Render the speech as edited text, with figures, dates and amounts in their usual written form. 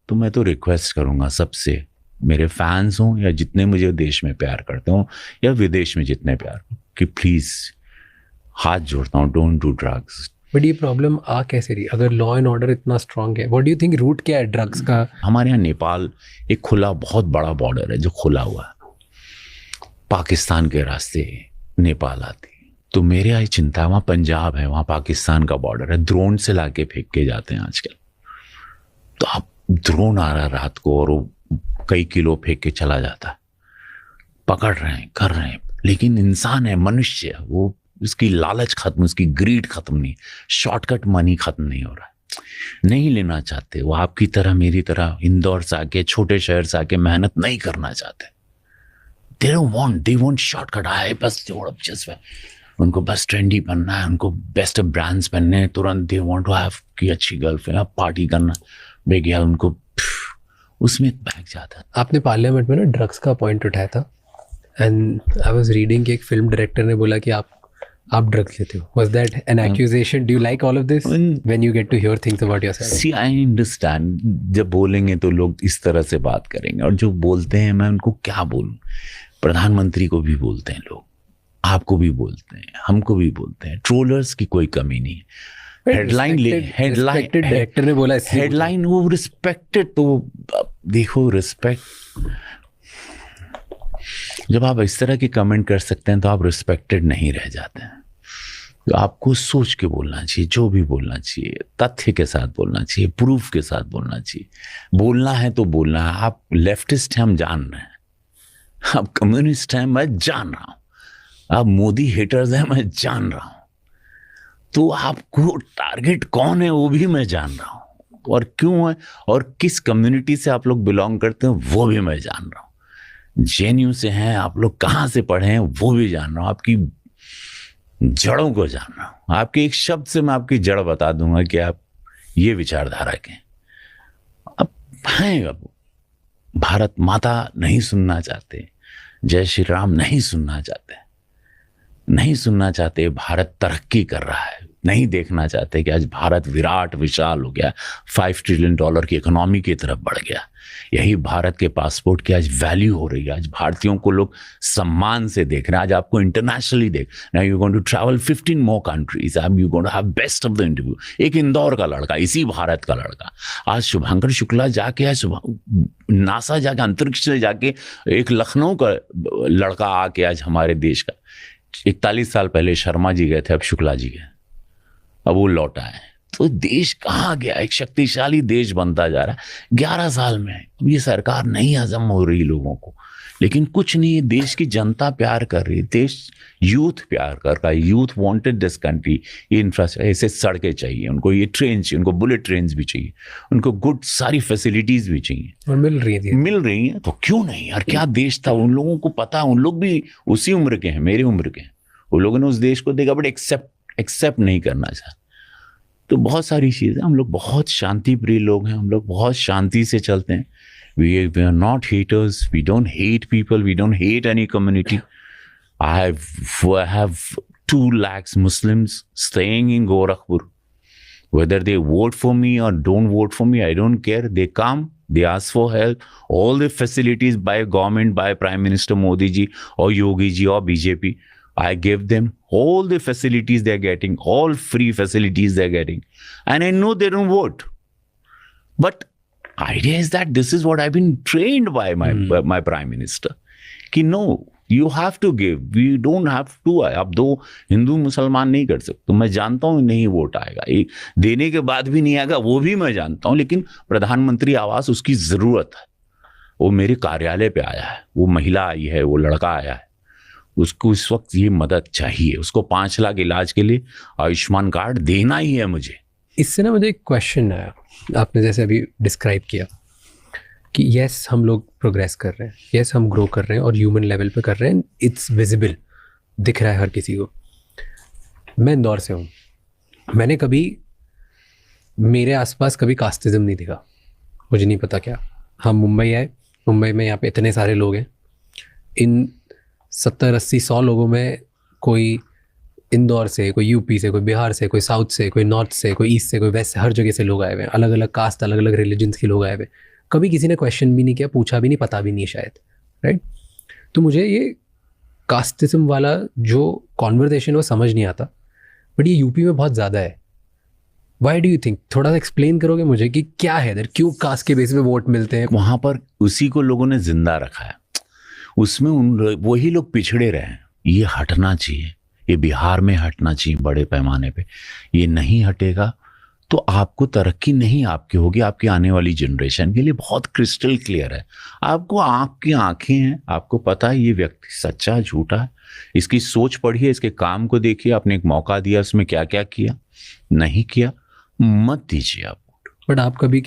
तो मैं तो रिक्वेस्ट करूँगा सबसे, मेरे फैंस हों या जितने मुझे देश में प्यार करते हों या विदेश में जितने प्यार हो, कि प्लीज़ हाथ जोड़ता हूँ, डोंट डू ड्रग्स। बट ये प्रॉब्लम आ कैसे रही? अगर लॉ एंड ऑर्डर इतना स्ट्रांग है, what do you think root क्या है ड्रग्स का? हमारे यहाँ नेपाल एक खुला बहुत बड़ा बॉर्डर है जो खुला हुआ है, पाकिस्तान के रास्ते नेपाल आती, तो मेरे यहाँ चिंता है, वहाँ पंजाब है, वहाँ पाकिस्तान का बॉर्डर है, ड्रोन से लाके फेंक के जाते हैं आजकल। तो आप ड्रोन आ रहा है रात को और वो कई किलो फेंक के चला जाता है, पकड़ रहे हैं, कर रहे हैं, लेकिन इंसान है, मनुष्य है, वो उसकी लालच खत्म, उसकी ग्रीड खत्म नहीं, शॉर्टकट मनी खत्म नहीं हो रहा है, नहीं लेना चाहते वो आपकी तरह मेरी तरह इंदौर से आके, छोटे शहर से आके मेहनत नहीं करना चाहते। they want शॉर्टकट आए बस, उनको बस ट्रेंडी बनना है, उनको बेस्ट ब्रांड्स पहनने हैं तुरंत, दे वांट टू हैव की अच्छी गर्लफ्रेंड, पार्टी करना बे गया उनको, उसमें बैग जाता है। आपने पार्लियामेंट में ना ड्रग्स का पॉइंट उठाया था, एंड आई वाज रीडिंग कि एक फिल्म डायरेक्टर ने बोला कि आप ड्रग्स लेते हो। Was that an accusation? Do you like all of this when you get to hear things about yourself? See I understand, जब बोलेंगे तो लोग इस तरह से बात करेंगे, और जो बोलते हैं मैं उनको क्या बोलूं, प्रधानमंत्री को भी बोलते हैं लोग, आपको भी बोलते हैं, हमको भी बोलते हैं, ट्रोलर्स की कोई कमी नहीं है। हेडलाइन डायरेक्टर ने बोला, हेडलाइन वो रिस्पेक्टेड, तो देखो रिस्पेक्ट, जब आप इस तरह की कमेंट कर सकते हैं तो आप रिस्पेक्टेड नहीं रह जाते हैं। तो आपको सोच के बोलना चाहिए, जो भी बोलना चाहिए तथ्य के साथ बोलना चाहिए, प्रूफ के साथ बोलना चाहिए, बोलना है तो बोलना है। आप लेफ्टिस्ट हैं, हम जान रहे हैं, आप कम्युनिस्ट हैं, मैं जान रहा हूं, आप मोदी हेटर्स हैं, मैं जान रहा हूं, तो आपको टारगेट कौन है वो भी मैं जान रहा हूं, और क्यों है और किस कम्युनिटी से आप लोग बिलोंग करते हैं वो भी मैं जान रहा हूं, जेएनयू से हैं आप लोग, कहाँ से पढ़े हैं वो भी जान रहा हूं, आपकी जड़ों को जान रहा हूं, आपके एक शब्द से मैं आपकी जड़ बता दूंगा कि आप ये विचारधारा के अब हैं। अब भारत माता नहीं सुनना चाहते, जय श्री राम नहीं सुनना चाहते, नहीं सुनना चाहते, भारत तरक्की कर रहा है, नहीं देखना चाहते कि आज भारत विराट विशाल हो गया, $5 ट्रिलियन की इकोनॉमी की तरफ बढ़ गया। यही भारत के पासपोर्ट की आज वैल्यू हो रही है, आज भारतीयों को लोग सम्मान से देख रहे हैं, आज आपको इंटरनेशनली देख, now you going to travel 15 more countries, अब you going to have best of the interview. एक इंदौर का लड़का, इसी भारत का लड़का, आज शुभांकर शुक्ला जाके, आज नासा जाके, अंतरिक्ष में जाके, एक लखनऊ का लड़का आके आज हमारे देश का, 41 साल पहले शर्मा जी गए थे, अब शुक्ला जी गए, अब वो लौटा है। तो देश कहाँ गया, एक शक्तिशाली देश बनता जा रहा है 11 साल में। ये सरकार नहीं हजम हो रही लोगों को, लेकिन कुछ नहीं, देश की जनता प्यार कर रही है, देश यूथ प्यार कर रहा है, यूथ वांटेड दिस कंट्री। ये इंफ्रास्ट्रक्चर, ऐसे सड़कें चाहिए उनको, ये ट्रेन चाहिए उनको, बुलेट ट्रेन भी चाहिए उनको, गुड सारी फैसिलिटीज भी चाहिए, और मिल रही है, तो क्यों नहीं यार, क्या देश था, उन लोगों को पता, उन लोग भी उसी उम्र के हैं, मेरी उम्र के हैं, उन लोगों ने उस देश को देखा, बट एक्सेप्ट नहीं करना चाहता। तो बहुत सारी चीज़ें, हम लोग बहुत शांति प्रिय लोग हैं, हम लोग बहुत शांति से चलते हैं। We are not haters, we don't hate people, we don't hate any community. I have 2 lakhs Muslims staying in Gorakhpur. Whether they vote for me or don't vote for me, I don't care. They come, they ask for help. All the facilities by government, by Prime Minister Modi ji or Yogi ji or BJP, I give them all the facilities they're getting, all free facilities they're getting. And I know they don't vote. But idea is that this is what I've been trained by my Prime Minister. कि no, you have to give. We don't have to. अब 2 हिंदू मुसलमान नहीं कर सकते, तो मैं जानता हूँ नहीं वोट आएगा, एक देने के बाद भी नहीं आएगा, वो भी मैं जानता हूँ, लेकिन प्रधानमंत्री आवास उसकी ज़रूरत है। वो मेरे कार्यालय पे आया है, वो महिला आई है, वो लड़का आया है, उसको इस वक्त ये मदद चाहिए, उसको 5 लाख इलाज के लिए आयुष्मान कार्ड देना ही है मुझे। इससे ना मुझे एक क्वेश्चन आया, आपने जैसे अभी डिस्क्राइब किया कि यस हम लोग प्रोग्रेस कर रहे हैं, यस हम ग्रो कर रहे हैं और ह्यूमन लेवल पे कर रहे हैं, इट्स विजिबल, दिख रहा है हर किसी को। मैं इंदौर से हूँ, मैंने कभी, मेरे आसपास कभी कास्टिज्म नहीं दिखा, मुझे नहीं पता क्या। हम मुंबई आए, मुंबई में यहाँ पे इतने सारे लोग हैं, इन 70, 80, 100 लोगों में कोई इंदौर से, कोई यूपी से, कोई बिहार से, कोई साउथ से, कोई नॉर्थ से, कोई ईस्ट से, कोई वेस्ट से, हर जगह से लोग आए हुए हैं, अलग अलग कास्ट, अलग अलग रिलीजन्स के लोग आए हुए हैं। कभी किसी ने क्वेश्चन भी नहीं किया, पूछा भी नहीं, पता भी नहीं शायद, राइट? तो मुझे ये कास्टिज्म वाला जो कॉन्वर्सेशन वो समझ नहीं आता, बट ये यूपी में बहुत ज़्यादा है. Why do you think? थोड़ा सा एक्सप्लेन करोगे मुझे कि क्या है इधर, क्यों कास्ट के बेस पे वोट मिलते हैं? वहां पर उसी को लोगों ने जिंदा रखा है, उसमें वही लोग पिछड़े रहे हैं. ये हटना चाहिए, ये बिहार में हटना चाहिए बड़े पैमाने पे. ये नहीं हटेगा तो आपको तरक्की नहीं आपकी होगी, आपकी आने वाली जनरेशन के लिए बहुत क्रिस्टल क्लियर है. आपको आपकी आंखें हैं, आपको पता है ये व्यक्ति सच्चा झूठा है. इसकी सोच पढ़िए, इसके काम को देखिए. आपने एक मौका दिया, उसमें क्या क्या किया, नहीं किया, मत दीजिए आप. बट आप कभी